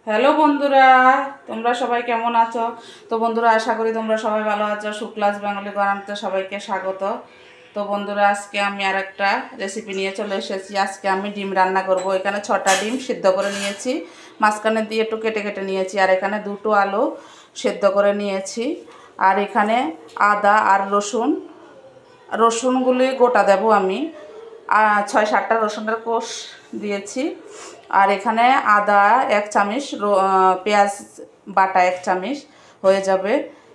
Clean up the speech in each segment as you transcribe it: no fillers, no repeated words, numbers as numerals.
Hello বন্ধুরা, তোমরা সবাই কেমন আছো? তো বন্ধুরা, আশা করি তোমরা সবাই ভালো আছো। শুক্লাস বেঙ্গলি গরমতে সবাইকে স্বাগত। তো বন্ধুরা, আজকে আমি আর একটা রেসিপি নিয়ে চলে এসেছি। আজকে আমি ডিম রান্না করব। এখানে 6টা ডিম সিদ্ধ করে নিয়েছি, মাঝখানে দিয়ে একটু কেটে কেটে নিয়েছি। আর এখানে 2টো আলু সিদ্ধ করে নিয়েছি। আর এখানে আদা আর রসুনগুলি গোটা দেব আমি। 6-7টা রসুনের কোষ দিয়েছি। আর এখানে আদা 1 চামচ, পেঁয়াজ বাটা 1 চামচ হয়ে যাবে।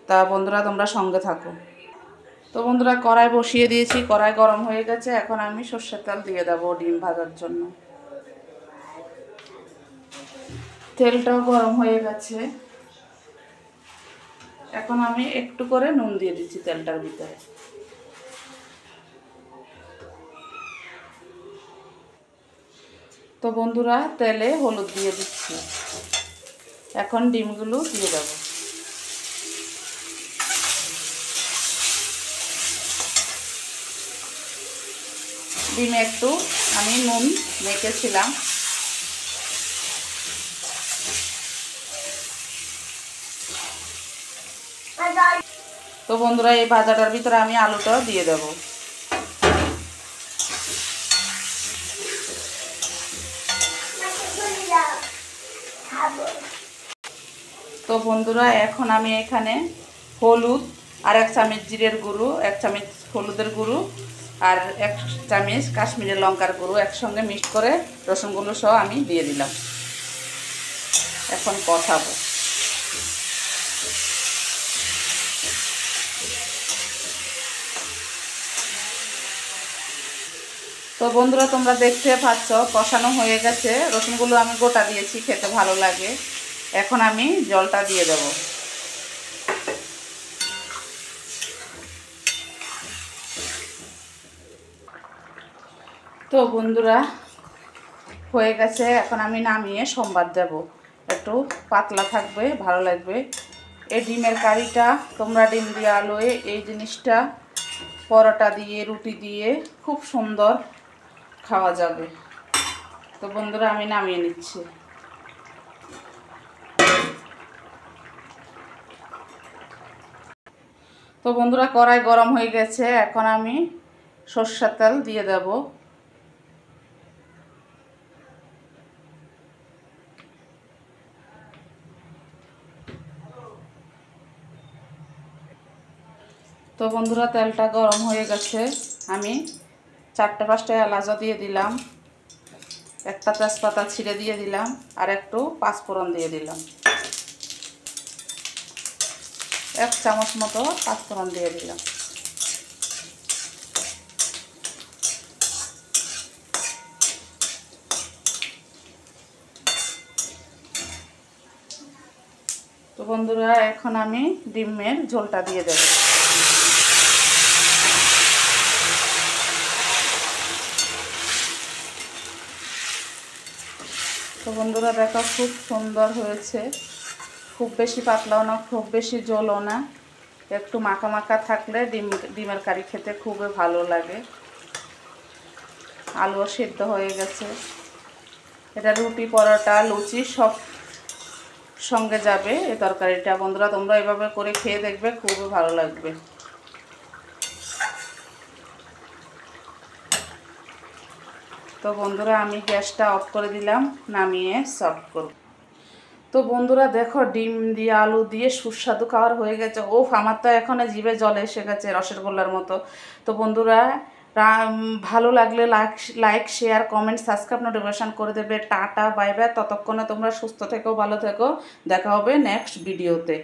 তা বন্ধুরা, তোমরা সঙ্গে থাকো। তো বন্ধুরা, কড়াই বসিয়ে দিয়েছি, কড়াই গরম হয়ে গেছে। এখন আমি সর্ষের তেল দিয়ে দেবো ডিম ভাজার জন্য। তেলটাও গরম হয়ে গেছে। এখন আমি একটু করে নুন দিয়ে দিচ্ছি তেলটার ভিতরে। তো বন্ধুরা, তেলে হলুদ দিয়ে দিচ্ছি। এখন ডিমগুলো দিয়ে দেবো। ডিমে একটু আমি নুন মেখেছিলাম। তো বন্ধুরা, এই ভাজাটার ভিতরে আমি আলুটাও দিয়ে দেব। তো বন্ধুরা, এখন আমি এখানে হলুদ আর 1 চামচ জিরের গুঁড়ো, 1 চামচ হলুদের গুঁড়ো আর 1 চামচ কাশ্মীরি লঙ্কার গুঁড়ো একসঙ্গে মিক্স করে রসুনগুলো সহ আমি দিয়ে দিলাম। এখন কষাবো। তো বন্ধুরা, তোমরা দেখতে পাচ্ছ কষানো হয়ে গেছে। রসুনগুলো আমি গোটা দিয়েছি, খেতে ভালো লাগে। এখন আমি জলটা দিয়ে দেব। তো বন্ধুরা, হয়ে গেছে। এখন আমি নামিয়ে সম্বাদ দেব। একটু পাতলা থাকবে, ভালো লাগবে। এই ডিমের কারিটা তোমরা ডিম দিয়ে আলুয়ে এই জিনিসটা পরোটা দিয়ে, রুটি দিয়ে খুব সুন্দর খাওয়া যাবে। তো বন্ধুরা, আমি নামিয়ে নিচ্ছি। তো বন্ধুরা, কড়াই গরম হয়ে গেছে। এখন আমি সরষের তেল দিয়ে দেব। তো বন্ধুরা, তেলটা গরম হয়ে গেছে। আমি 4-5টা এলাচও দিয়ে দিলাম, একটা তেজপাতা ছিঁড়ে দিয়ে দিলাম, আর একটু পাঁচফোড়ন দিয়ে দিলাম। 1 চামচ মতো পাঁচফোড়ন দিয়ে দিলাম। তো বন্ধুরা, এখন আমি ডিমের ঝোলটা দিয়ে দেব। তো বন্ধুরা, দেখো খুব সুন্দর হয়েছে। খুব বেশি পাতলাও না, খুব বেশি জলও না, একটু মাখা মাখা থাকলে ডিমের কারি খেতে খুবই ভালো লাগে। আলুও সিদ্ধ হয়ে গেছে। এটা রুটি, পরোটা, লুচি সব সঙ্গে যাবে এই তরকারিটা। বন্ধুরা, তোমরা এভাবে করে খেয়ে দেখবে, খুবই ভালো লাগবে। তো বন্ধুরা, আমি গ্যাসটা অফ করে দিলাম, নামিয়ে সার্ভ করব। তো বন্ধুরা, দেখো ডিম দিয়ে আলু দিয়ে সুস্বাদু খাবার হয়ে গেছে। আমার তো এখন জিভে জল এসে গেছে রসগোল্লার মতো। তো বন্ধুরা, ভালো লাগলে like share comment subscribe notification করে দেবে। Tata bye bye. ততক্ষণে তোমরা সুস্থ থেকো, ভালো থেকো। দেখা হবে নেক্সট ভিডিওতে।